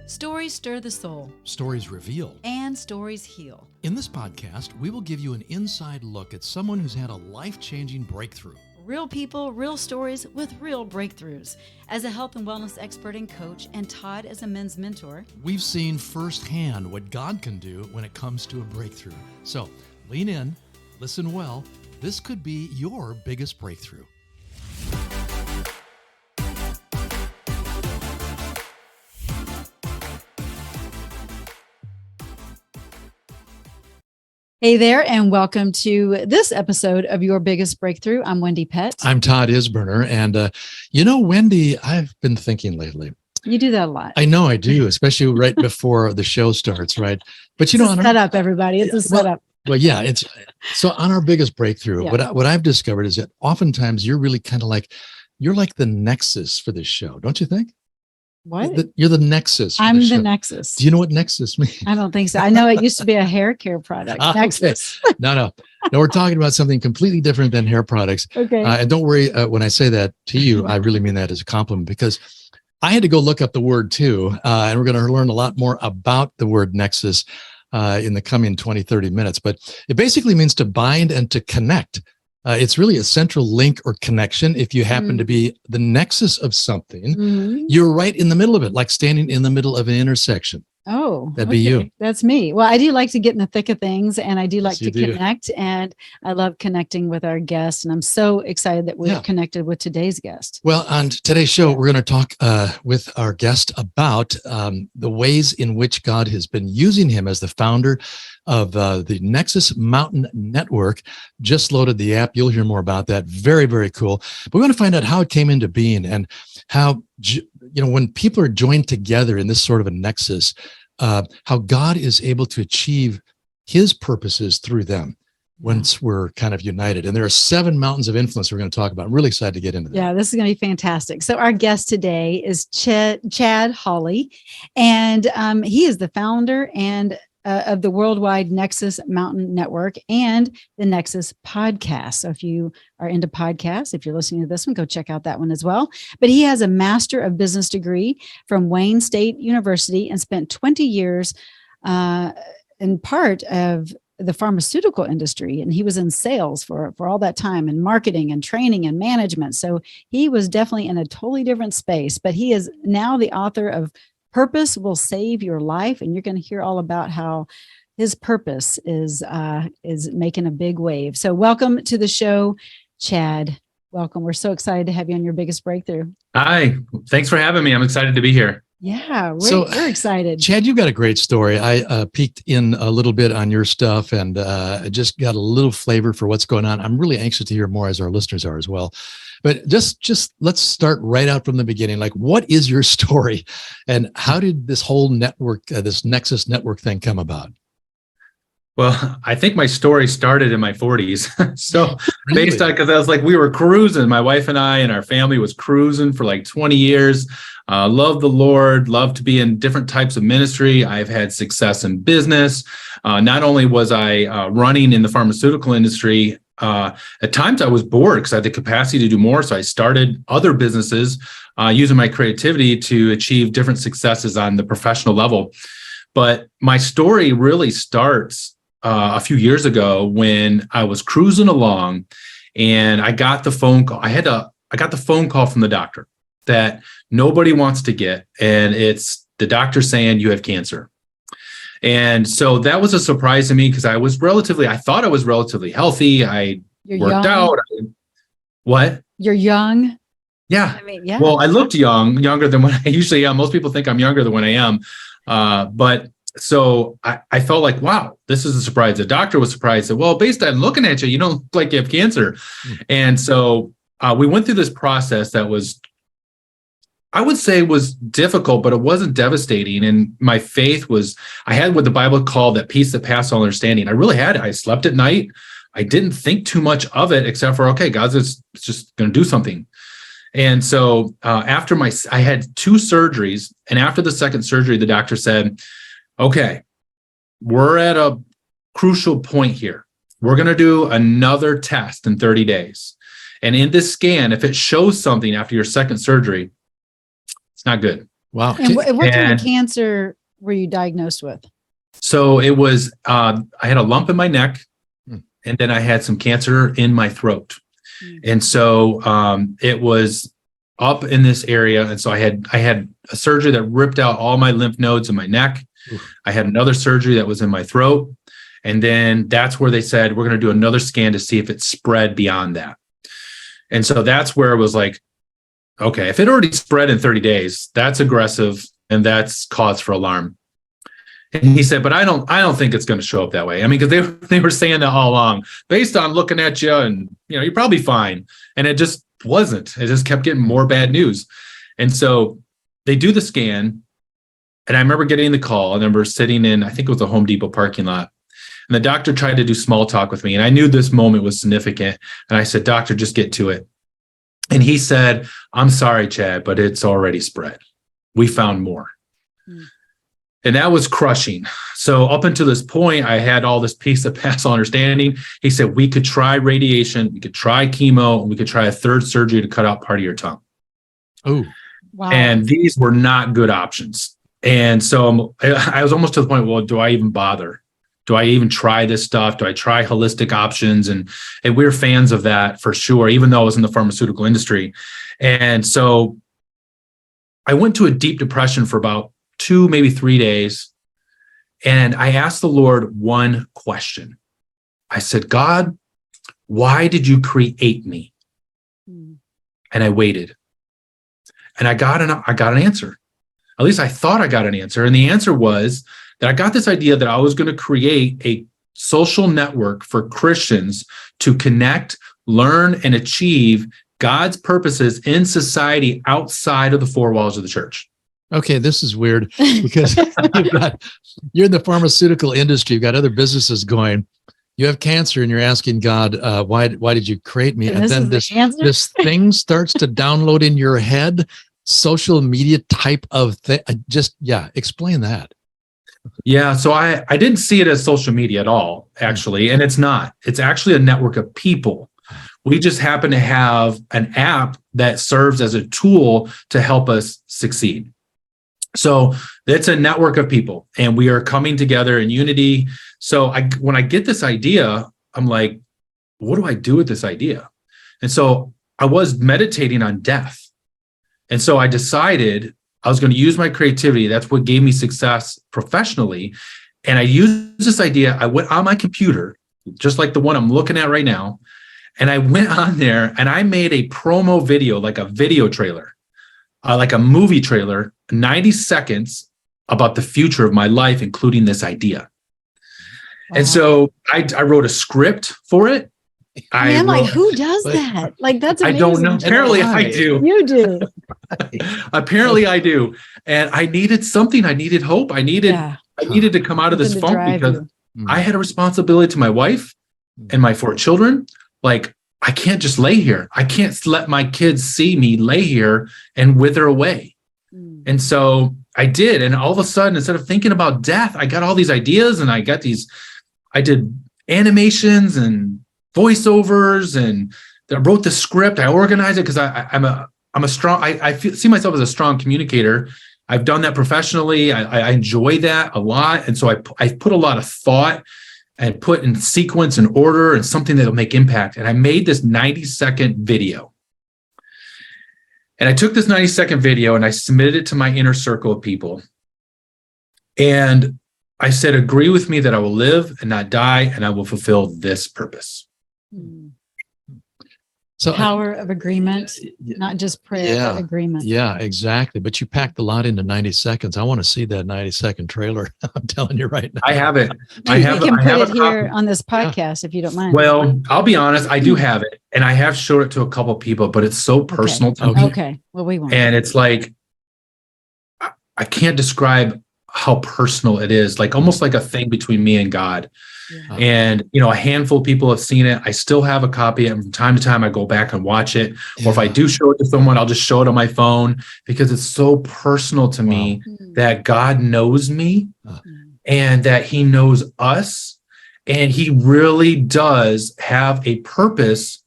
Stories stir the soul. Stories reveal. And stories heal. In this podcast, we will give you an inside look at someone who's had a life-changing breakthrough. Real people, real stories with real breakthroughs. As a health and wellness expert and coach, and Todd as a men's mentor, we've seen firsthand what God can do when it comes to a breakthrough. So lean in, listen well. This could be your biggest breakthrough. Hey there, and welcome to this episode of Your Biggest Breakthrough. I'm Wendy Pett. I'm Todd Isberner, and Wendy, I've been thinking lately. You do that a lot. I know I do, especially right before the show starts, right? But It's a setup, everybody. It's a setup. Well, yeah, it's so on our biggest breakthrough. Yeah. What I've discovered is that oftentimes you're really kind of like you're like the nexus for this show, don't you think? What? You're the nexus. I'm the nexus. Do you know what nexus means? I don't think so. I know it used to be a hair care product. Nexus. Okay. No, we're talking about something completely different than hair products. Okay. And don't worry, when I say that to you, I really mean that as a compliment because I had to go look up the word too. And we're going to learn a lot more about the word nexus in the coming 20, 30 minutes. But it basically means to bind and to connect. It's really a central link or connection. If you happen to be the nexus of something, you're right in the middle of it, like standing in the middle of an intersection. Oh, that'd be you. That's me. Well, I do like to get in the thick of things, and I do like to do. connect, and I love connecting with our guests, and I'm so excited that we're connected with today's guest. Well, on today's show, we're going to talk with our guest about the ways in which God has been using him as the founder of the Nexus Mountain Network. Just loaded the app. You'll hear more about that. Very, very cool. But we're going to find out how it came into being and how, when people are joined together in this sort of a nexus, how God is able to achieve his purposes through them once we're kind of united. And there are 7 mountains of influence we're going to talk about. I'm really excited to get into that. Yeah, this is going to be fantastic. So our guest today is Chad Hawley, and he is the founder and of the worldwide Nexus Mountain Network and the Nexus podcast. So if you are into podcasts, if you're listening to this one, go check out that one as well. But he has a Master of Business degree from Wayne State University and spent 20 years in part of the pharmaceutical industry. And he was in sales for all that time, and marketing and training and management. So he was definitely in a totally different space, but he is now the author of Purpose Will Save Your Life. And you're going to hear all about how his purpose is making a big wave. So welcome to the show, Chad. Welcome. We're so excited to have you on Your Biggest Breakthrough. Hi, thanks for having me. I'm excited to be here. Yeah, we're excited. Chad, you've got a great story. I peeked in a little bit on your stuff and just got a little flavor for what's going on. I'm really anxious to hear more, as our listeners are as well. But just let's start right out from the beginning. Like, what is your story, and how did this whole network, this Nexus Network thing, come about? Well, I think my story started in my 40s. So Really? based on, because I was like, we were cruising, my wife and I and our family was cruising for like 20 years. Love the Lord, love to be in different types of ministry. I've had success in business. Not only was I running in the pharmaceutical industry, at times I was bored because I had the capacity to do more. So I started other businesses using my creativity to achieve different successes on the professional level. But my story really starts a few years ago when I was cruising along and I got the phone call. I got the phone call from the doctor that nobody wants to get. And it's the doctor saying you have cancer. And so that was a surprise to me because I thought I was relatively healthy. You're worked out. What? You're young. Yeah. I mean, yeah. Well, I looked younger than what I usually am. Most people think I'm younger than when I am. But so I felt like, wow, this is a surprise. The doctor was surprised. Said, well, based on looking at you, you don't look like you have cancer. And so we went through this process that was, I would say, was difficult, but it wasn't devastating. And my faith was, I had what the Bible called that peace that passes all understanding. I really had it. I slept at night. I didn't think too much of it except for, okay, God's just going to do something. And so after I had 2 surgeries, and after the second surgery, the doctor said, okay, we're at a crucial point here. We're going to do another test in 30 days. And in this scan, if it shows something after your second surgery, it's not good. Wow. And what kind And of cancer were you diagnosed with? so it was, I had a lump in my neck, Hmm. and then I had some cancer in my throat. Hmm. And so it was up in this area. And so I had a surgery that ripped out all my lymph nodes in my neck. Oof. I had another surgery that was in my throat. And then that's where they said, we're going to do another scan to see if it spread beyond that. And so that's where it was like, okay, if it already spread in 30 days, that's aggressive and that's cause for alarm. And he said, but I don't think it's going to show up that way. I mean, because they were saying that all along, based on looking at you, and you're probably fine. And it just wasn't. It just kept getting more bad news. And so they do the scan, and I remember getting the call. I remember sitting in, I think it was a Home Depot parking lot, and the doctor tried to do small talk with me, and I knew this moment was significant. And I said, "Doctor, just get to it." And he said, "I'm sorry, Chad, but it's already spread. We found more." Mm. And that was crushing. So up until this point, I had all this peace of past understanding. He said, we could try radiation, we could try chemo, and we could try a third surgery to cut out part of your tongue. Oh, wow. And these were not good options. And so I was almost to the point, well, do I even bother? Do I even try this stuff? Do I try holistic options? And we're fans of that for sure, even though I was in the pharmaceutical industry. And so I went to a deep depression for about 2, maybe 3 days. And I asked the Lord one question. I said, God, why did you create me? And I waited. And I got an answer. At least I thought I got an answer. And the answer was that I got this idea that I was going to create a social network for Christians to connect, learn, and achieve God's purposes in society outside of the four walls of the church. Okay, this is weird because you're in the pharmaceutical industry. You've got other businesses going. You have cancer, and you're asking God, why did you create me? And then this thing starts to download in your head, social media type of thing. Explain that. Yeah, so I didn't see it as social media at all, actually, and it's not. It's actually a network of people. We just happen to have an app that serves as a tool to help us succeed. So it's a network of people, and we are coming together in unity. So when I get this idea, I'm like, what do I do with this idea? And so I was meditating on death. And so I decided I was going to use my creativity. That's what gave me success professionally. And I used this idea. I went on my computer, just like the one I'm looking at right now. And I went on there and I made a promo video, like a video trailer, like a movie trailer, 90 seconds about the future of my life, including this idea. Wow. And so I wrote a script for it. I'm like, who does that? Like, that's amazing. I don't know. Apparently I do. You do. Apparently I do. And I needed something. I needed hope. I needed to come out of this funk because I had a responsibility to my wife and my 4 children. Like, I can't just lay here. I can't let my kids see me lay here and wither away. And so I did. And all of a sudden, instead of thinking about death, I got all these ideas, and I did animations and voiceovers, and I wrote the script. I organized it because I see myself as a strong communicator. I've done that professionally. I enjoy that a lot. And so I put a lot of thought and put in sequence and order and something that'll make impact. And I made this 90-second video. And I took this 90-second video and I submitted it to my inner circle of people. And I said, agree with me that I will live and not die, and I will fulfill this purpose. So power of agreement, not just prayer, but agreement. Yeah, exactly. But you packed a lot into 90 seconds. I want to see that 90-second trailer. I'm telling you right now. I have it. I can put it here on this podcast if you don't mind. Well, I'll be honest. I do have it, and I have showed it to a couple of people, but it's so personal to me. Okay. Well, we won't. And it's like, I can't describe how personal it is, like almost like a thing between me and God. Yeah. And, a handful of people have seen it. I still have a copy, and from time to time I go back and watch it. Or if I do show it to someone, I'll just show it on my phone because it's so personal to me that God knows me and that he knows us. And he really does have a purpose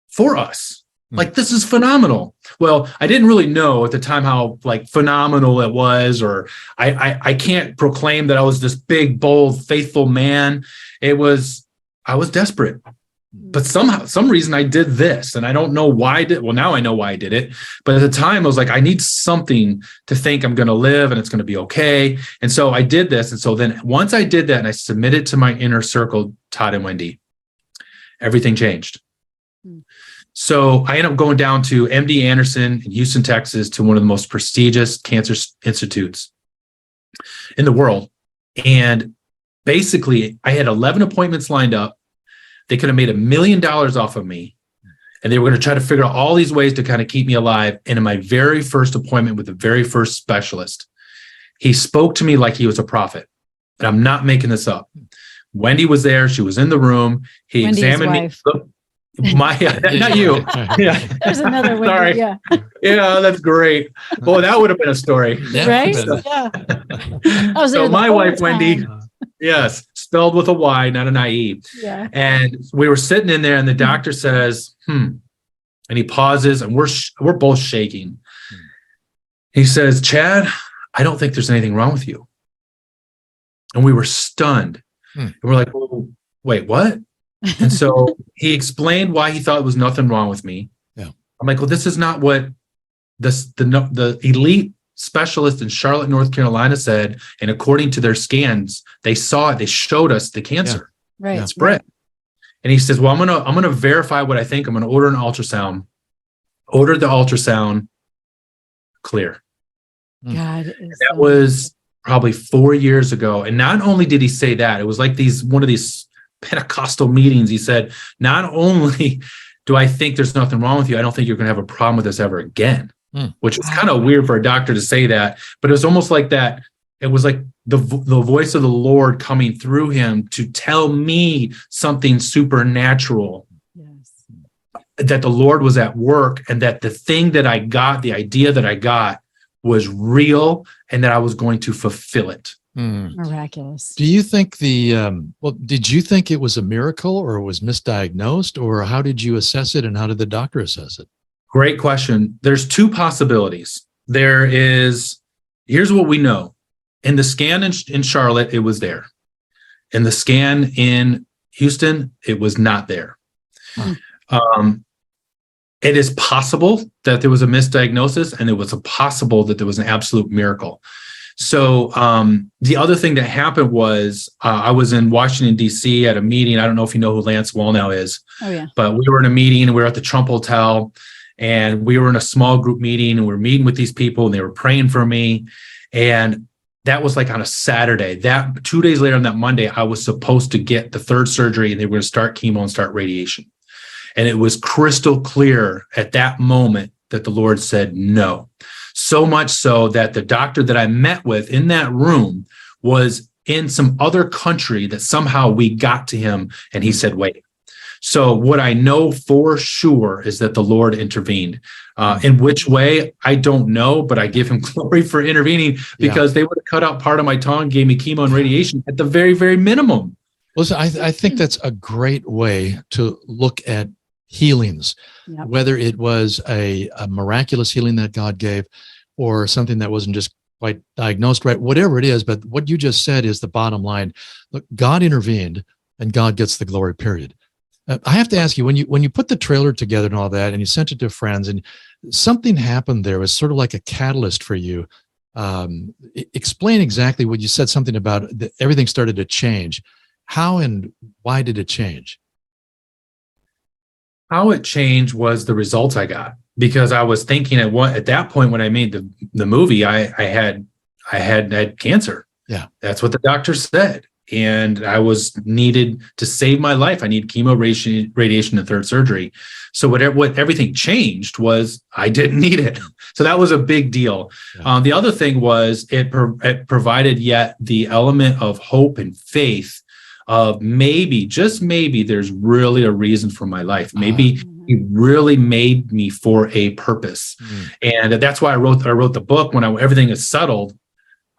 for us. Like, this is phenomenal. Well, I didn't really know at the time how like phenomenal it was, or I can't proclaim that I was this big, bold, faithful man. I was desperate. But somehow, some reason I did this, and I don't know why I did. Well, now I know why I did it. But at the time I was like, I need something to think I'm going to live and it's going to be okay. And so I did this. And so then once I did that and I submitted to my inner circle, Todd and Wendy, everything changed. So I ended up going down to MD Anderson in Houston, Texas, to one of the most prestigious cancer institutes in the world. And basically, I had 11 appointments lined up. They could have made $1 million off of me. And they were going to try to figure out all these ways to kind of keep me alive. And in my very first appointment with the very first specialist, he spoke to me like he was a prophet. And I'm not making this up. Wendy was there. She was in the room. He Wendy's examined wife. me. Not you. Yeah. There's another Wendy. Sorry. Yeah. Yeah, that's great. Well, that would have been a story. Right? but- Yeah. I was there So the my whole wife, Wendy, time. yes, spelled with a Y, not an IE. Yeah. And we were sitting in there, and the doctor says, and he pauses, and we're both shaking. He says, Chad, I don't think there's anything wrong with you. And we were stunned. And we're like, well, wait, what? And so he explained why he thought it was nothing wrong with me. Yeah. I'm like, well, this is not what the elite specialist in Charlotte, North Carolina said. And according to their scans, they saw it. They showed us the cancer. Right. Yeah. Spread. And he says, well, I'm gonna verify what I think. I'm gonna order an ultrasound. Ordered the ultrasound, clear. God. That was probably 4 years ago. And not only did he say that, it was like one of these Pentecostal meetings. He said, not only do I think there's nothing wrong with you, I don't think you're going to have a problem with this ever again, which is kind of weird for a doctor to say that. But it was almost like that. It was like the voice of the Lord coming through him to tell me something supernatural. Yes. That the Lord was at work, and that the thing that I got, the idea that I got, was real, and that I was going to fulfill it. Miraculous. Do you think did you think it was a miracle, or it was misdiagnosed, or how did you assess it, and how did the doctor assess it? Great question. There's two possibilities. Here's what we know. In the scan in Charlotte, it was there. In the scan in Houston, it was not there. It is possible that there was a misdiagnosis, and it was possible that there was an absolute miracle. So the other thing that happened was I was in Washington, D.C. at a meeting. I don't know if you know who Lance Wallnau is. Oh, yeah. But we were in a meeting, and we were at the Trump Hotel, and we were in a small group meeting, and we were meeting with these people, and they were praying for me. And that was like on a Saturday. That 2 days later on that Monday, I was supposed to get the third surgery, and they were going to start chemo and start radiation. And it was crystal clear at that moment that the Lord said no. So much so that the doctor that I met with in that room was in some other country, that somehow we got to him, and he said, wait. So what I know for sure is that the Lord intervened. In which way, I don't know, but I give him glory for intervening, because they would have cut out part of my tongue, gave me chemo and radiation at the very, very minimum. Listen, I think that's a great way to look at healings, whether it was a miraculous healing that God gave, or something that wasn't just quite diagnosed right, whatever it is. But what you just said is the bottom line. Look, God intervened, and God gets the glory, period. I have to ask you, when you put the trailer together and all that, and you sent it to friends, and something happened there, was sort of like a catalyst for you. Explain exactly what you said, something about everything started to change. How and why did it change? How it changed was the results I got, because I was thinking at that point when I made the movie, I had cancer. Yeah, that's what the doctor said, and I was needed to save my life. I need chemo, radiation, and third surgery. So what everything changed was I didn't need it. So that was a big deal. Yeah. The other thing was it provided yet the element of hope and faith. Of maybe, just maybe, there's really a reason for my life. Maybe he really made me for a purpose. And that's why I wrote the book. When everything is settled,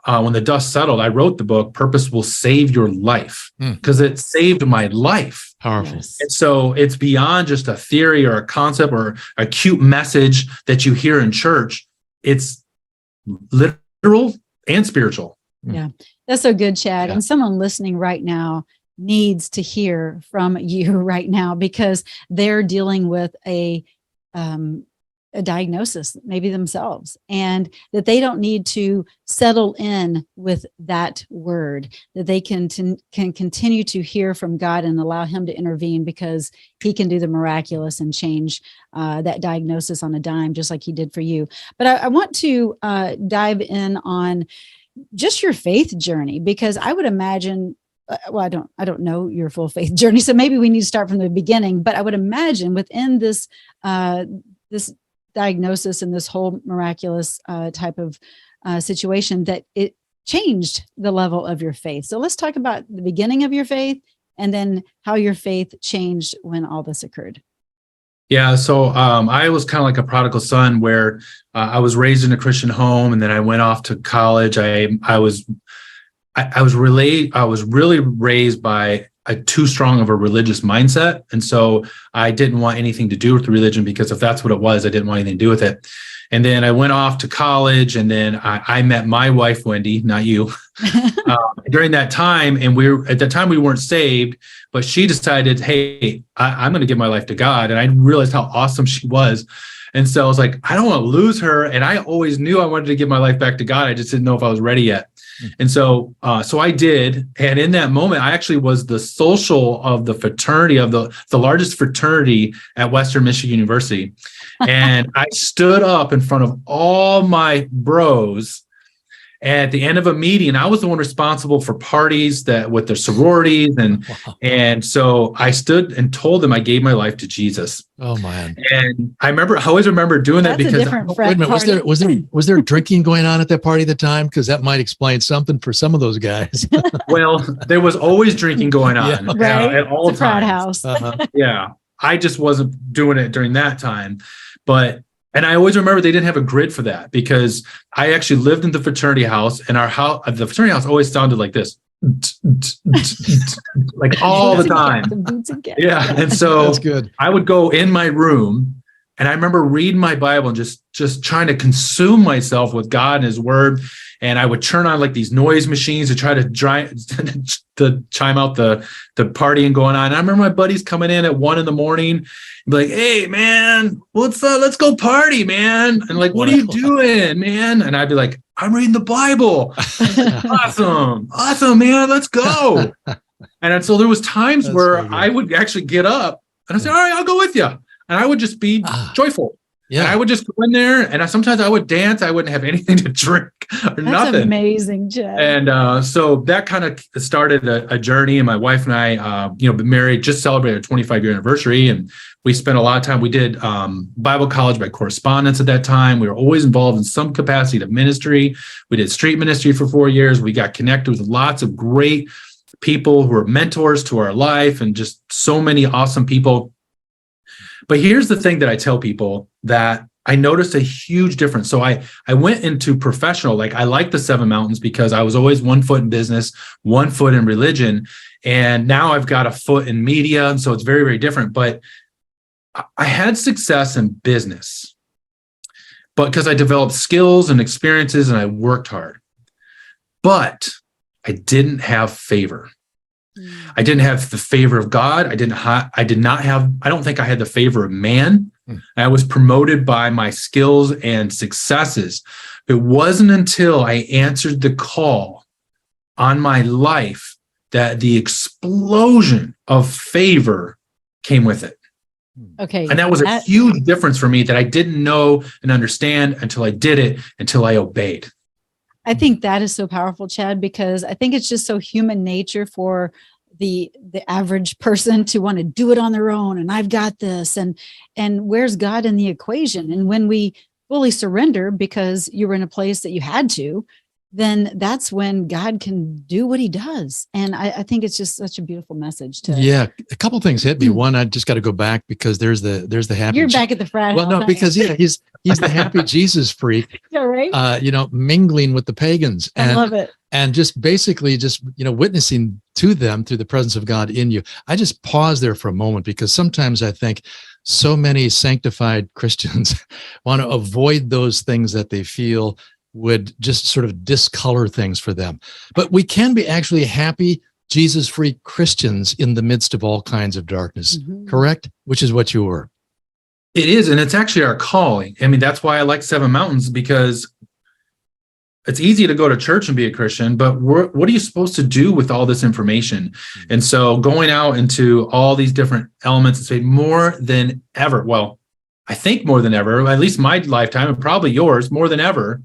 when the dust settled, I wrote the book, Purpose Will Save Your Life, because it saved my life. Powerful. Yes. And so it's beyond just a theory or a concept or a cute message that you hear in church. It's literal and spiritual. Yeah, that's so good, Chad. Yeah. And someone listening right now needs to hear from you right now, because they're dealing with a diagnosis, maybe themselves, and that they don't need to settle in with that word, that they can continue to hear from God and allow him to intervene, because he can do the miraculous and change that diagnosis on a dime, just like he did for you. But I want to dive in on just your faith journey, because I would imagine, well, I don't know your full faith journey, so maybe we need to start from the beginning. But I would imagine within this this diagnosis and this whole miraculous type of situation, that it changed the level of your faith. So let's talk about the beginning of your faith, and then how your faith changed when all this occurred. Yeah, so I was kind of like a prodigal son, where I was raised in a Christian home, and then I went off to college. I was really raised by a too strong of a religious mindset, and so I didn't want anything to do with the religion, because if that's what it was, I didn't want anything to do with it. And then I went off to college, and then I met my wife, Wendy, not you, during that time. And at that time we weren't saved, but she decided, hey, I'm going to give my life to God. And I realized how awesome she was. And so I was like, I don't want to lose her. And I always knew I wanted to give my life back to God. I just didn't know if I was ready yet. And so I did. And in that moment, I actually was the social of the fraternity, of the largest fraternity at Western Michigan University. And I stood up in front of all my bros at the end of a meeting. I was the one responsible for parties with their sororities. And so I stood and told them I gave my life to Jesus. Oh man. And I always remember doing that, because wait a minute, was there drinking going on at that party at the time? Because that might explain something for some of those guys. well, there was always drinking going on right? At all it's a proud times. house. Yeah. I just wasn't doing it during that time. And I always remember they didn't have a grid for that, because I actually lived in the fraternity house, and the fraternity house always sounded like this, like all the time. Yeah. And so That's good. I would go in my room, and I remember reading my Bible and just trying to consume myself with God and his word. And I would turn on like these noise machines to try to chime out the partying going on. And I remember my buddies coming in at 1 a.m. and be like, hey man, let's go party, man. And like, what are you doing, man? And I'd be like, I'm reading the Bible. Awesome, man, let's go. And so there was times where I would actually get up and I said, all right, I'll go with you. And I would just be joyful. Yeah. And I would just go in there, and sometimes I would dance. I wouldn't have anything to drink or nothing. That's amazing, Chad. And so that kind of started a journey. And my wife and I, been married, just celebrated our 25-year anniversary. And we spent a lot of time. We did Bible college by correspondence at that time. We were always involved in some capacity of ministry. We did street ministry for 4 years. We got connected with lots of great people who are mentors to our life, and just so many awesome people. But here's the thing that I tell people, that I noticed a huge difference. So I went into professional, like I like the 7 mountains, because I was always 1 foot in business, 1 foot in religion. And now I've got a foot in media. And so it's very, very different. But I had success in business, but because I developed skills and experiences and I worked hard, but I didn't have favor. I didn't have the favor of God. I don't think I had the favor of man. I was promoted by my skills and successes. It wasn't until I answered the call on my life that the explosion of favor came with it. Okay. And that was a huge difference for me that I didn't know and understand until I did it, until I obeyed. I think that is so powerful, Chad, because I think it's just so human nature for the average person to want to do it on their own. And I've got this, and where's God in the equation? And when we fully surrender, because you were in a place that you had to, then that's when God can do what he does. And I think it's just such a beautiful message to. Yeah. A couple things hit me. One, I just got to go back because there's the happy. You're back at the frat Well, house. no, because he's the happy Jesus freak, Yeah, right. mingling with the pagans. I love it. And just basically witnessing to them through the presence of God in you. I just pause there for a moment because sometimes I think so many sanctified Christians want to avoid those things that they feel would just sort of discolor things for them. But we can be actually happy, Jesus-free Christians in the midst of all kinds of darkness, correct? Which is what you were. It is, and it's actually our calling. I mean, that's why I like Seven Mountains, because it's easy to go to church and be a Christian, but what are you supposed to do with all this information? And so going out into all these different elements and say more than ever, well, I think more than ever, at least my lifetime and probably yours, more than ever,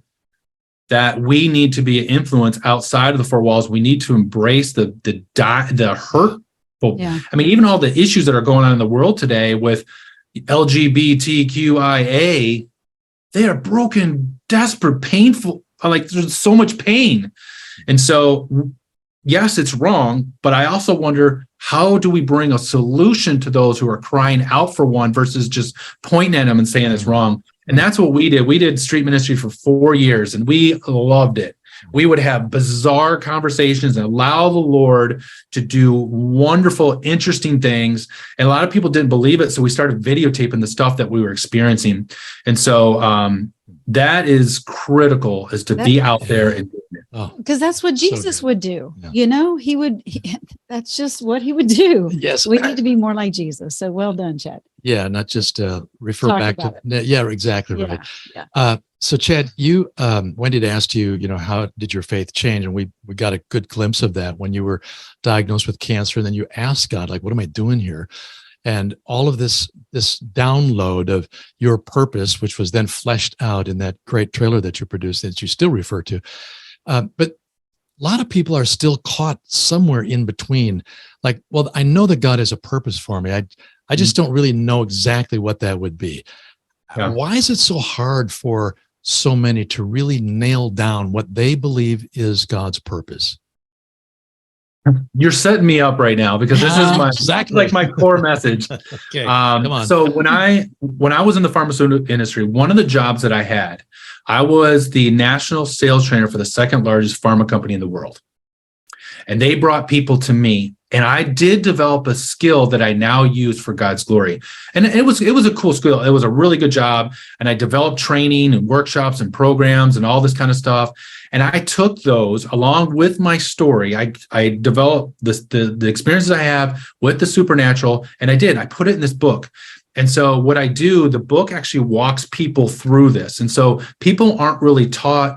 that we need to be an influence outside of the four walls. We need to embrace the hurtful. Yeah. I mean, even all the issues that are going on in the world today with LGBTQIA, they are broken, desperate, painful. Like there's so much pain. And so, yes, it's wrong, but I also wonder, how do we bring a solution to those who are crying out for one versus just pointing at them and saying it's wrong? And that's what we did. We did street ministry for 4 years and we loved it. We would have bizarre conversations and allow the Lord to do wonderful, interesting things. And a lot of people didn't believe it. So we started videotaping the stuff that we were experiencing. And so that is critical, is to be out there and doing it. Because that's what Jesus would do. Yeah. That's just what he would do. Yes. We need to be more like Jesus. So well done, Chad. Yeah, not just refer Talk back to about yeah, exactly right. Yeah. So Chad, you Wendy had asked you, how did your faith change? And we got a good glimpse of that when you were diagnosed with cancer, and then you asked God, like, what am I doing here? And all of this download of your purpose, which was then fleshed out in that great trailer that you produced that you still refer to. But a lot of people are still caught somewhere in between. Like, well, I know that God has a purpose for me. I just don't really know exactly what that would be. Yeah. Why is it so hard for so many to really nail down what they believe is God's purpose? You're setting me up right now, because this is my core message. Okay, come on. So when I was in the pharmaceutical industry, one of the jobs that I had, I was the national sales trainer for the second largest pharma company in the world. And they brought people to me, and I did develop a skill that I now use for God's glory. And it was a cool skill. It was a really good job. And I developed training and workshops and programs and all this kind of stuff. And I took those along with my story. I developed the experiences I have with the supernatural, and I put it in this book. And so what I do, the book actually walks people through this. And so people aren't really taught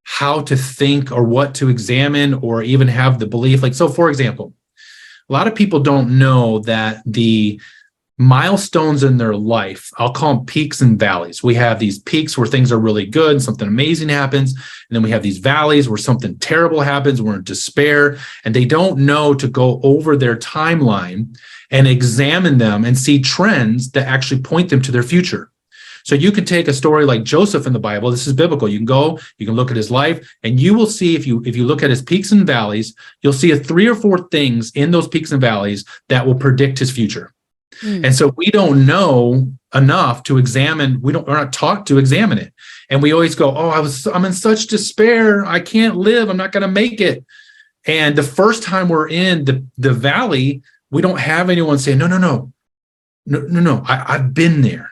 how to think or what to examine or even have the belief. Like, so for example, a lot of people don't know that the milestones in their life, I'll call them peaks and valleys. We have these peaks where things are really good, something amazing happens. And then we have these valleys where something terrible happens, we're in despair, and they don't know to go over their timeline and examine them and see trends that actually point them to their future. So you can take a story like Joseph in the Bible. This is biblical. You can look at his life, and you will see, if you look at his peaks and valleys, you'll see 3 or 4 things in those peaks and valleys that will predict his future. And so we don't know enough to examine. We're not taught to examine it. And we always go, I'm in such despair. I can't live. I'm not going to make it. And the first time we're in the valley, we don't have anyone saying, no. I've been there.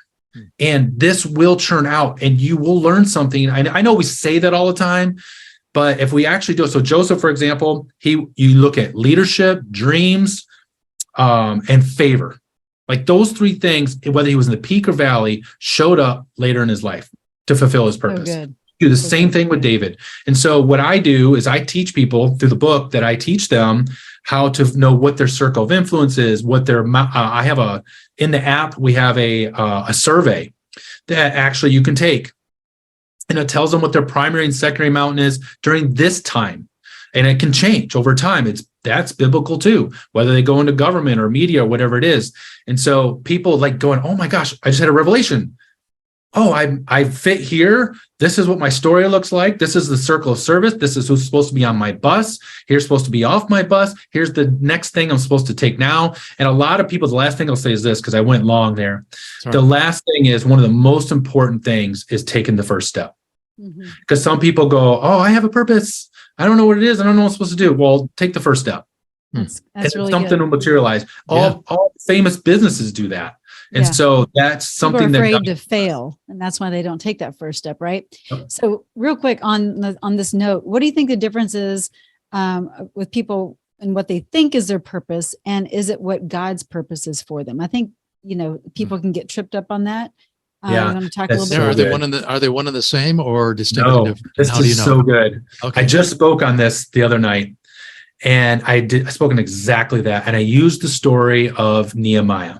And this will churn out and you will learn something. I know we say that all the time, but if we actually do it. So Joseph, for example, you look at leadership, dreams, and favor. Like those 3 things, whether he was in the peak or valley, showed up later in his life to fulfill his purpose. Do the same thing with David. And so what I do is I teach people through the book that I teach them how to know what their circle of influence is, what their, in the app, we have a survey that actually you can take, and it tells them what their primary and secondary mountain is during this time. And it can change over time. That's biblical too, whether they go into government or media or whatever it is. And so people like going, oh my gosh, I just had a revelation. oh, I fit here. This is what my story looks like. This is the circle of service. This is who's supposed to be on my bus. Here's supposed to be off my bus. Here's the next thing I'm supposed to take now. And a lot of people, the last thing I'll say is this, because I went long there. Sorry. The last thing is one of the most important things is taking the first step. Because some people go, oh, I have a purpose. I don't know what it is. I don't know what I'm supposed to do. Well, take the first step. That's really something will materialize. All famous businesses do that. And so that's something people are afraid to fail. And that's why they don't take that first step, right? Yep. So real quick on this note, what do you think the difference is with people and what they think is their purpose? And is it what God's purpose is for them? I think, people can get tripped up on that. Yeah. I'm going to talk a little bit. Are they one and the same or distinctly different? This is so good. Okay. I just spoke on this the other night, and I spoke on exactly that. And I used the story of Nehemiah.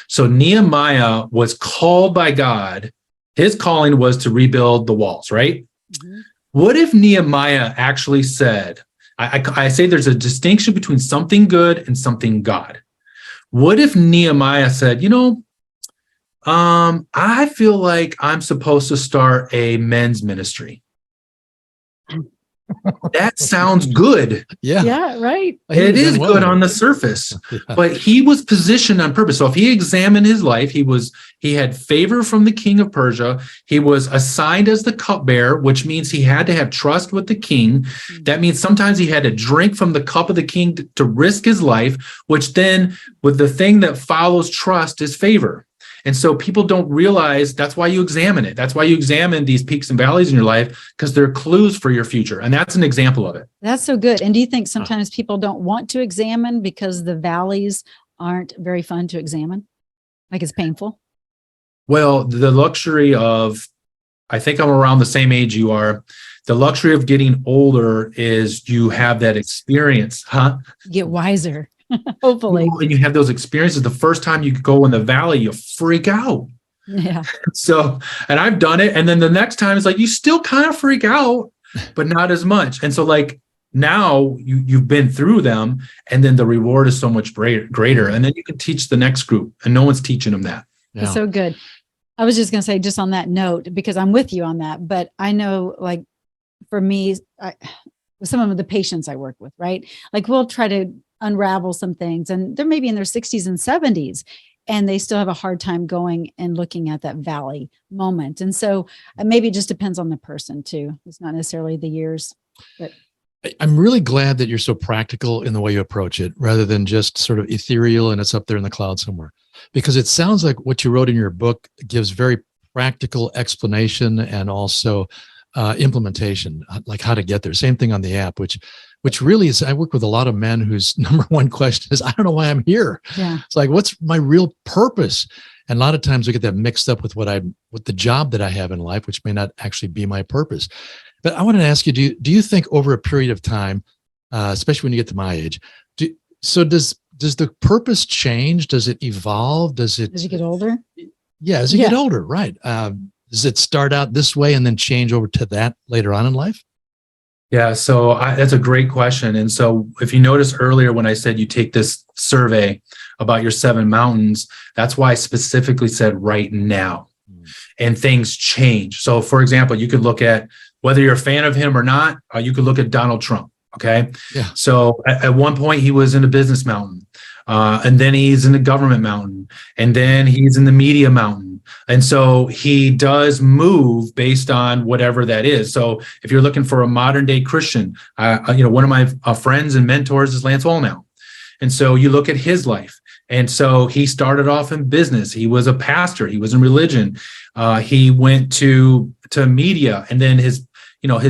So Nehemiah was called by God. His calling was to rebuild the walls, right? Mm-hmm. What if Nehemiah actually said, I say there's a distinction between something good and something God. What if Nehemiah said, I feel like I'm supposed to start a men's ministry. That sounds good. Yeah, right. It is good on the surface, but he was positioned on purpose. So if he examined his life, he had favor from the king of Persia. He was assigned as the cupbearer, which means he had to have trust with the king. That means sometimes he had to drink from the cup of the king to risk his life, which then with the thing that follows trust is favor. And so people don't realize that's why you examine it. That's why you examine these peaks and valleys in your life, because they're clues for your future. And that's an example of it. That's so good. And do you think sometimes people don't want to examine because the valleys aren't very fun to examine? Like it's painful? Well, the luxury of, I think I'm around the same age you are. The luxury of getting older is you have that experience, huh? You get wiser. Hopefully. And you have those experiences. The first time you go in the valley, you freak out. Yeah. So, and I've done it. And then the next time it's like, you still kind of freak out, but not as much. And so like now you've been through them, and then the reward is so much greater. And then you can teach the next group, and no one's teaching them that. Yeah. That's so good. I was just going to say, just on that note, because I'm with you on that, but I know like for me, with some of the patients I work with, right? Like we'll try to unravel some things, and they're maybe in their 60s and 70s, and they still have a hard time going and looking at that valley moment. And so maybe it just depends on the person too. It's not necessarily the years, but I'm really glad that you're so practical in the way you approach it, rather than just sort of ethereal and it's up there in the cloud somewhere, because it sounds like what you wrote in your book gives very practical explanation and also implementation, like how to get there. Same thing on the app, which really is, I work with a lot of men whose number one question is, I don't know why I'm here. Yeah. It's like, what's my real purpose? And a lot of times we get that mixed up with with the job that I have in life, which may not actually be my purpose. But I wanted to ask you, do you think over a period of time, especially when you get to my age, does the purpose change? Does it evolve? As you get older? Yeah. As you get older, right. Does it start out this way and then change over to that later on in life? Yeah, so that's a great question. And so if you notice earlier when I said you take this survey about your 7 mountains, that's why I specifically said right now. And things change. So for example, you could look at whether you're a fan of him or not, you could look at Donald Trump. Okay. Yeah. So at one point he was in a business mountain, and then he's in the government mountain, and then he's in the media mountain. And so he does move based on whatever that is. So if you're looking for a modern day Christian, one of my friends and mentors is Lance Wallnau. And so you look at his life. And so he started off in business. He was a pastor. He was in religion. He went to media, and then his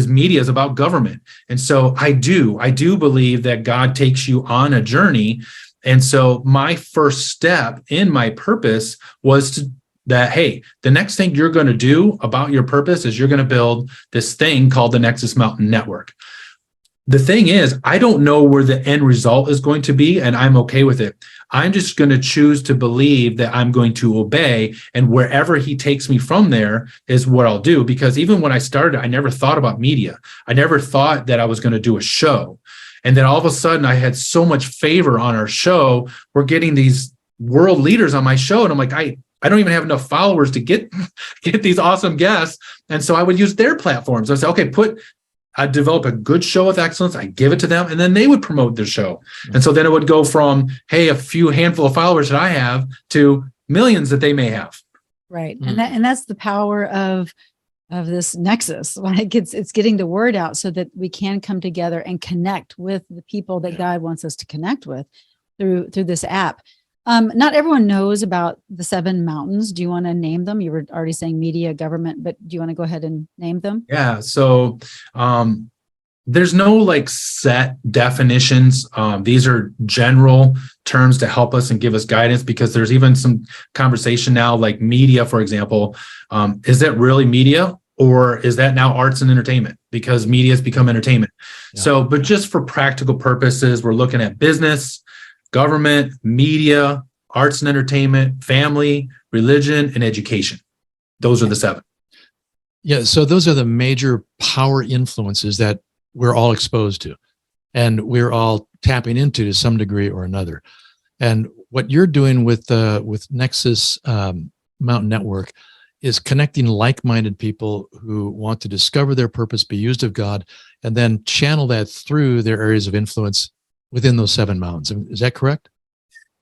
media is about government. And so I do believe that God takes you on a journey. And so my first step in my purpose was hey, the next thing you're going to do about your purpose is you're going to build this thing called the Nexus Mountain Network. The thing is, I don't know where the end result is going to be, and I'm okay with it. I'm just going to choose to believe that I'm going to obey, and wherever he takes me from there is what I'll do. Because even when I started, I never thought about media. I never thought that I was going to do a show. And then all of a sudden, I had so much favor on our show. We're getting these world leaders on my show, and I'm like, I don't even have enough followers to get these awesome guests. And so I would use their platforms. I'd say, okay, I'd develop a good show with excellence. I give it to them, and then they would promote their show. And so then it would go from, hey, a handful of followers that I have to millions that they may have. Right. And that's the power of this nexus. Like it's getting the word out so that we can come together and connect with the people that God wants us to connect with through this app. Not everyone knows about the 7 mountains. Do you want to name them? You were already saying media, government, but do you want to go ahead and name them? Yeah. So there's no like set definitions. These are general terms to help us and give us guidance, because there's even some conversation now, like media, for example. Is that really media, or is that now arts and entertainment? Because media has become entertainment. Yeah. So, but just for practical purposes, we're looking at business, government, media, arts and entertainment, family, religion, and education. Those are the 7. Yeah. So those are the major power influences that we're all exposed to, and we're all tapping into to some degree or another. And what you're doing with Nexus Mountain Network is connecting like-minded people who want to discover their purpose, be used of God, and then channel that through their areas of influence within those 7 mountains. Is that correct?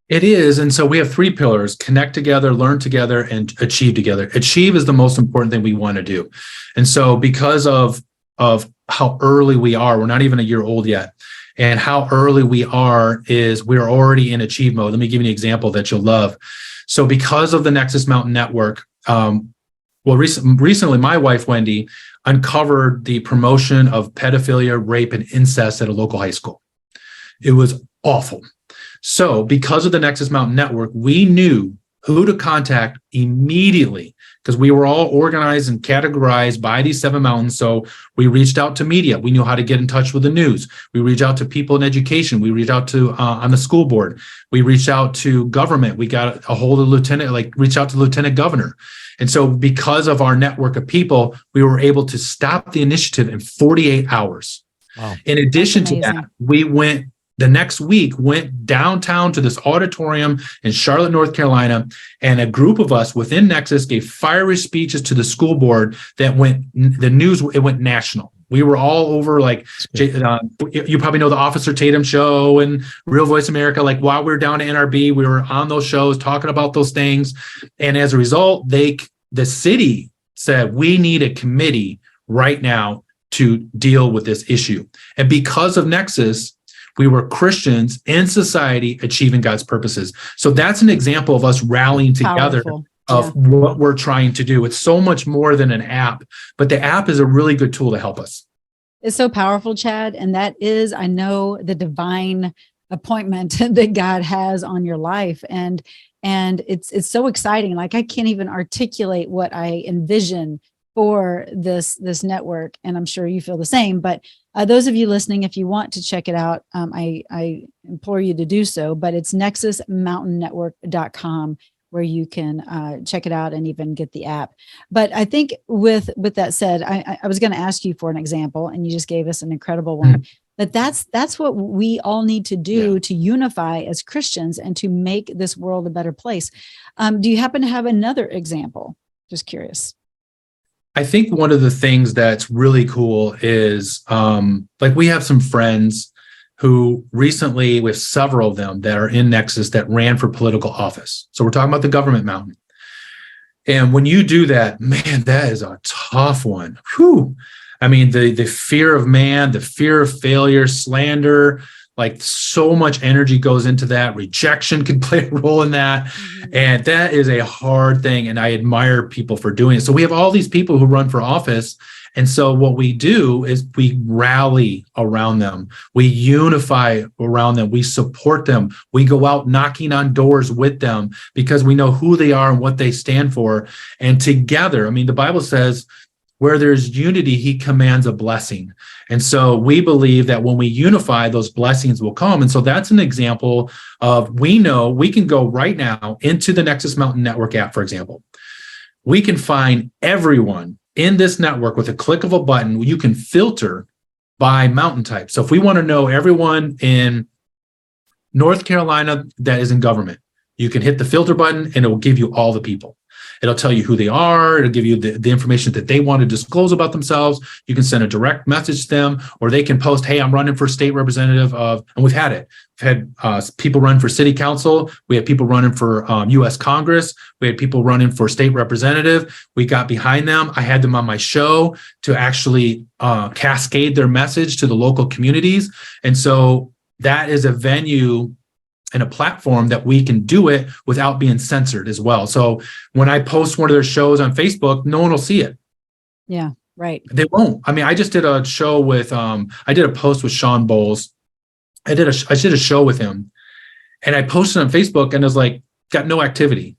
It is. And so we have 3 pillars: connect together, learn together, and achieve together. Achieve is the most important thing we want to do. And so because of how early we are, we're not even a year old yet. And how early we are is we're already in achieve mode. Let me give you an example that you'll love. So because of the Nexus Mountain Network, recently my wife, Wendy, uncovered the promotion of pedophilia, rape, and incest at a local high school. It was awful. So because of the Nexus Mountain Network, we knew who to contact immediately, because we were all organized and categorized by these 7 mountains. So we reached out to media. We knew how to get in touch with the news. We reached out to people in education. We reached out to on the school board. We reached out to government. We got a hold of reached out to lieutenant governor. And so because of our network of people, we were able to stop the initiative in 48 hours. Wow. In addition to that, the next week went downtown to this auditorium in Charlotte, North Carolina, and a group of us within Nexus gave fiery speeches to the school board that went national. We were all over, like, you probably know the Officer Tatum show and Real Voice America. Like, while we were down to NRB, we were on those shows talking about those things. And as a result, the city said, we need a committee right now to deal with this issue. And because of Nexus, we were Christians in society achieving God's purposes. So that's an example of us rallying together of what we're trying to do. It's so much more than an app, but the app is a really good tool to help us. It's so powerful, Chad. And that is, I know, the divine appointment that God has on your life. And it's so exciting. Like, I can't even articulate what I envision for this network. And I'm sure you feel the same, but those of you listening, if you want to check it out, I implore you to do so, but it's nexusmountaintnetwork.com, where you can check it out and even get the app. But I think with that said, I was going to ask you for an example, and you just gave us an incredible one. But that's what we all need to do to unify as Christians and to make this world a better place. Do you happen to have another example? Just curious. I think one of the things that's really cool is, like, we have some friends who recently, with several of them that are in Nexus, that ran for political office. So we're talking about the government mountain. And when you do that, man, that is a tough one. Whew. I mean, the fear of man, the fear of failure, slander, like, so much energy goes into that. Rejection could play a role in that. And that is a hard thing. And I admire people for doing it. So we have all these people who run for office. And so what we do is we rally around them. We unify around them. We support them. We go out knocking on doors with them because we know who they are and what they stand for. And together, I mean, the Bible says, where there's unity, he commands a blessing. And so we believe that when we unify, those blessings will come. And so that's an example of, we know we can go right now into the Nexus Mountain Network app, for example. We can find everyone in this network with a click of a button. You can filter by mountain type. So if we want to know everyone in North Carolina that is in government, You can hit the filter button and it will give you all the people. It'll tell you who they are. It'll give you the information that they want to disclose about themselves. You can send a direct message to them, or they can post, hey, I'm running for state representative of, and we've had it. We've had people run for city council. We had people running for U.S. Congress. We had people running for state representative. We got behind them. I had them on my show to actually cascade their message to the local communities. And so that is a venue and a platform that we can do it without being censored as well. So when I post one of their shows on Facebook, no one will see it. Yeah, right. They won't. I mean, I just did a show with, I did a post with Sean Bowles. I did a show with him, and I posted on Facebook, and it was like, got no activity.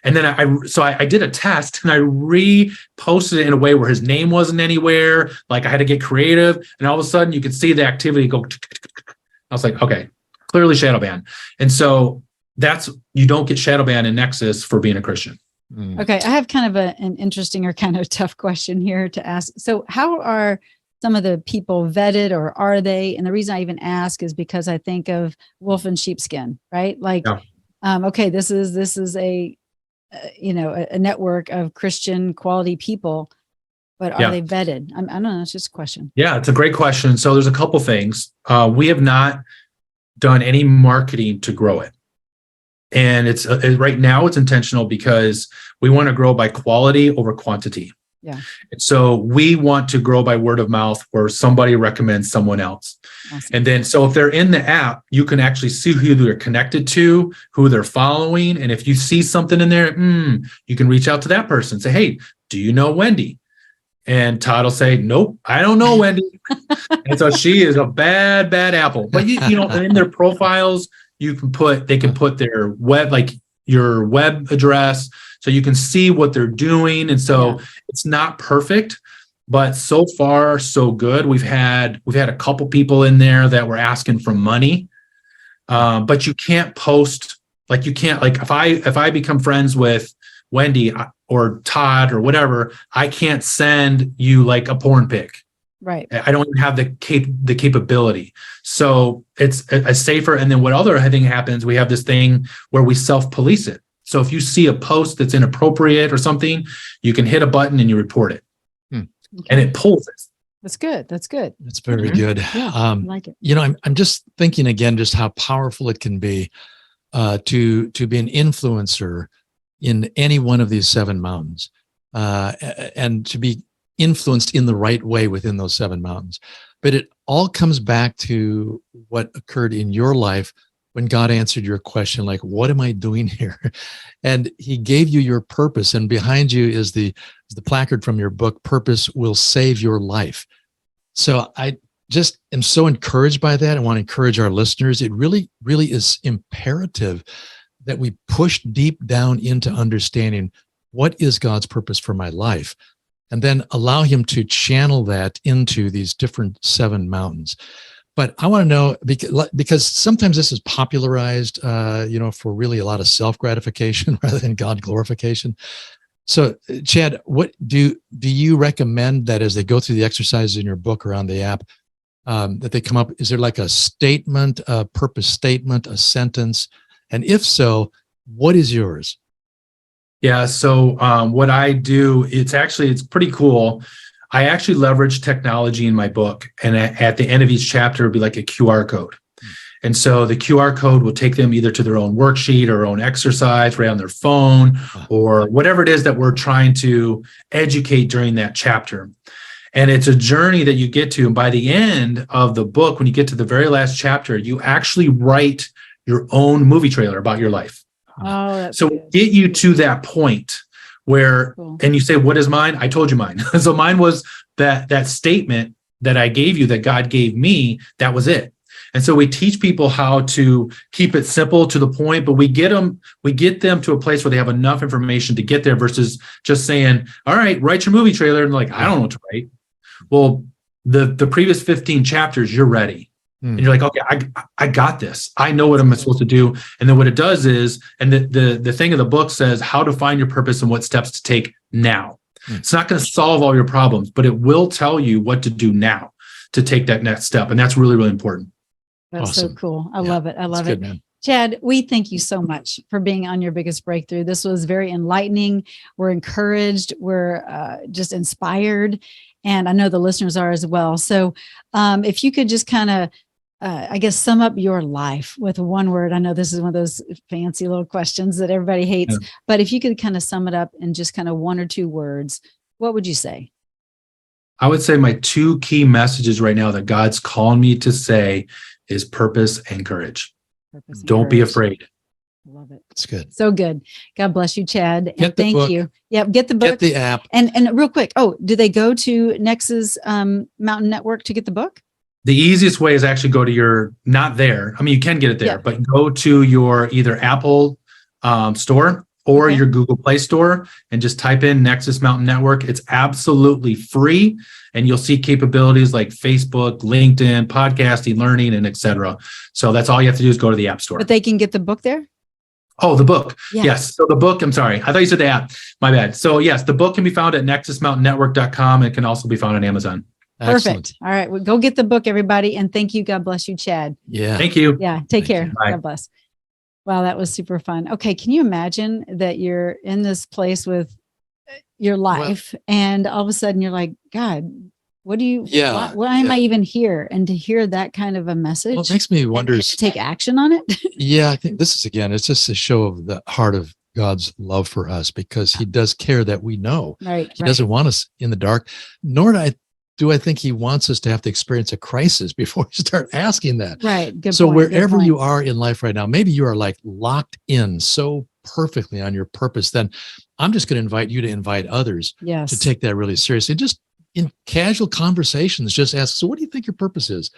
And then I did a test, and I reposted it in a way where his name wasn't anywhere. Like, I had to get creative, and all of a sudden you could see the activity go. I was like, okay, clearly shadow ban. And so you don't get shadow ban in Nexus for being a Christian. Okay. I have kind of an interesting or kind of tough question here to ask. So how are some of the people vetted, or are they? And the reason I even ask is because I think of wolf in sheepskin, right? Like, okay, this is a network of Christian quality people, but are they vetted? I don't know. It's just a question. Yeah, it's a great question. So there's a couple things. We have not done any marketing to grow it. And it's right now it's intentional because we want to grow by quality over quantity. Yeah. And so we want to grow by word of mouth, where somebody recommends someone else. Awesome. And then, so if they're in the app, you can actually see who they're connected to, who they're following. And if you see something in there, you can reach out to that person. Say, hey, do you know Wendy? And Todd will say, nope, I don't know Wendy. And so she is a bad apple. But in their profiles, they can put their web, like your web address, so you can see what they're doing. And so it's not perfect, but so far so good. We've had a couple people in there that were asking for money, but you can't post, like, you can't, like, if I become friends with Wendy or Todd or whatever, I can't send you like a porn pic. Right. I don't even have the capability. So it's a safer. And then what other thing happens, we have this thing where we self-police it. So if you see a post that's inappropriate or something, you can hit a button and you report it. Okay. And it pulls it. That's good. That's good. That's very good. Yeah, I like it. I'm just thinking again, just how powerful it can be to be an influencer in any one of these 7 mountains, and to be influenced in the right way within those 7 mountains. But it all comes back to what occurred in your life when God answered your question, like, what am I doing here? And he gave you your purpose. And behind you is the placard from your book, Purpose Will Save Your Life. So I just am so encouraged by that. I want to encourage our listeners. It really, really is imperative that we push deep down into understanding what is God's purpose for my life, and then allow him to channel that into these different 7 mountains. But I want to know, because sometimes this is popularized, for really a lot of self-gratification rather than God glorification. So, Chad, what do you recommend that as they go through the exercises in your book or on the app, that they come up? Is there like a statement, a purpose statement, a sentence? And if so, what is yours? Yeah. So what I do, it's pretty cool. I actually leverage technology in my book. And at the end of each chapter, it'll be like a QR code. And so the QR code will take them either to their own worksheet or own exercise right on their phone, or whatever it is that we're trying to educate during that chapter. And it's a journey that you get to. And by the end of the book, when you get to the very last chapter, you actually write your own movie trailer about your life. Oh, that's so good. Get you to that point where, cool. And you say, what is mine? I told you mine. So mine was that statement that I gave you, that God gave me. That was it. And so we teach people how to keep it simple, to the point, but we get them to a place where they have enough information to get there, versus just saying, all right, write your movie trailer. And like, I don't know what to write. Well, the previous 15 chapters, you're ready. And you're like, okay, I got this. I know what I'm supposed to do. And then what it does is, and the thing of the book says how to find your purpose and what steps to take now. It's not going to solve all your problems, but it will tell you what to do now to take that next step. And that's really, really important. That's awesome. So cool. I love it. I love it. Good, man. Chad, we thank you so much for being on Your Biggest Breakthrough. This was very enlightening. We're encouraged. We're just inspired. And I know the listeners are as well. So if you could just kind of, I guess, sum up your life with one word. I know this is one of those fancy little questions that everybody hates, but if you could kind of sum it up in just kind of one or two words, what would you say? I would say my two key messages right now that God's calling me to say is purpose and courage. Purpose and Don't be courage. afraid. Love it. It's good. So good. God bless you, Chad. Get And the thank book. you. Yep. Get the book. Get the app. And real quick. Oh, do they go to Nexus Mountain Network to get the book? The easiest way is actually go to your, not there. I mean, you can get it there, Yeah. but go to your either Apple store or Okay. your Google Play store and just type in Nexus Mountain Network. It's absolutely free. And you'll see capabilities like Facebook, LinkedIn, podcasting, learning, and et cetera. So that's all you have to do is go to the App Store. But they can get the book there? Oh, the book. Yeah. Yes. So the book, I'm sorry. I thought you said the app. My bad. So yes, the book can be found at nexusmountainnetwork.com. It can also be found on Amazon. Excellent. Perfect. All right. Well, go get the book, everybody. And thank you. God bless you, Chad. Yeah. Thank you. Yeah. Take Thank care. you. Bye. God bless. Wow. That was super fun. Okay. Can you imagine that you're in this place with your life and all of a sudden you're like, God, what do you, Yeah, why am yeah. I even here? And to hear that kind of a message Well, it makes me and wonder. to take action on it. Yeah, I think this is, again, it's just a show of the heart of God's love for us, because he does care that we know. Right. He doesn't want us in the dark, nor do I think he wants us to have to experience a crisis before we start asking that. Right. Good So point, good wherever point. you are in life right now, maybe you are like locked in so perfectly on your purpose, then I'm just going to invite you to invite others Yes. to take that really seriously. Just in casual conversations, just ask, so what do you think your purpose is?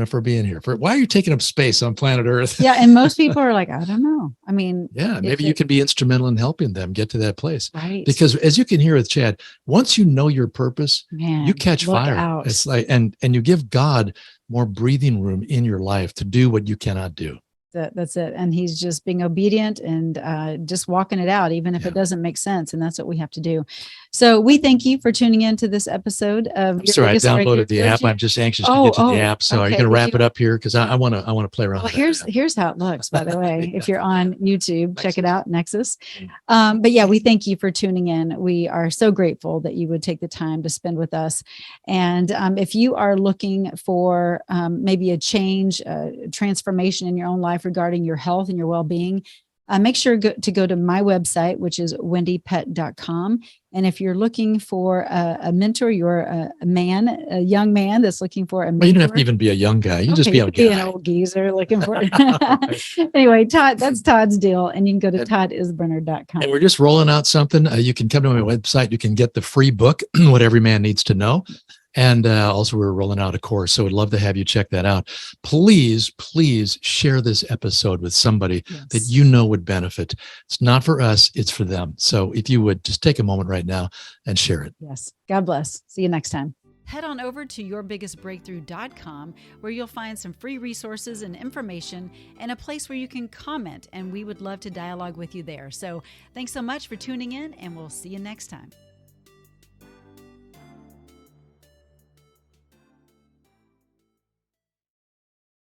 For being here, why are you taking up space on planet Earth? Yeah. And most people are like, I don't know. I mean, Yeah, maybe you can be instrumental in helping them get to that place. right. Because as you can hear with Chad, once you know your purpose, Man, you catch look fire. out. It's like, and you give God more breathing room in your life to do what you cannot do. That's it. And he's just being obedient and just walking it out, even if Yeah. it doesn't make sense. And that's what we have to do. So we thank you for tuning in to this episode of Your Sorry, I Biggest Breakthrough. downloaded the app. Did you? I'm just anxious to get to the app. So are you okay. going to Did wrap you- it up here? Because I want to play around. Well, with that. here's how it looks, by the way. Yeah. If you're on YouTube, check it Nexus. out, Nexus. But yeah, we thank you for tuning in. We are so grateful that you would take the time to spend with us. And if you are looking for maybe a change, transformation in your own life regarding your health and your well-being, make sure to go to my website, which is wendypet.com. And if you're looking for a mentor, you're a young man that's looking for a mentor. Well, you don't have to even be a young guy. You just be you a could be guy. an old geezer looking for it. Anyway, Todd, that's Todd's deal. And you can go to toddisbrenner.com. And we're just rolling out something. You can come to my website. You can get the free book, What Every Man Needs to Know. And also we're rolling out a course. So we'd love to have you check that out. Please, please share this episode with somebody that you know would benefit. It's not for us, it's for them. So if you would just take a moment right now and share it. Yes. God bless. See you next time. Head on over to yourbiggestbreakthrough.com, where you'll find some free resources and information and a place where you can comment, and we would love to dialogue with you there. So thanks so much for tuning in, and we'll see you next time.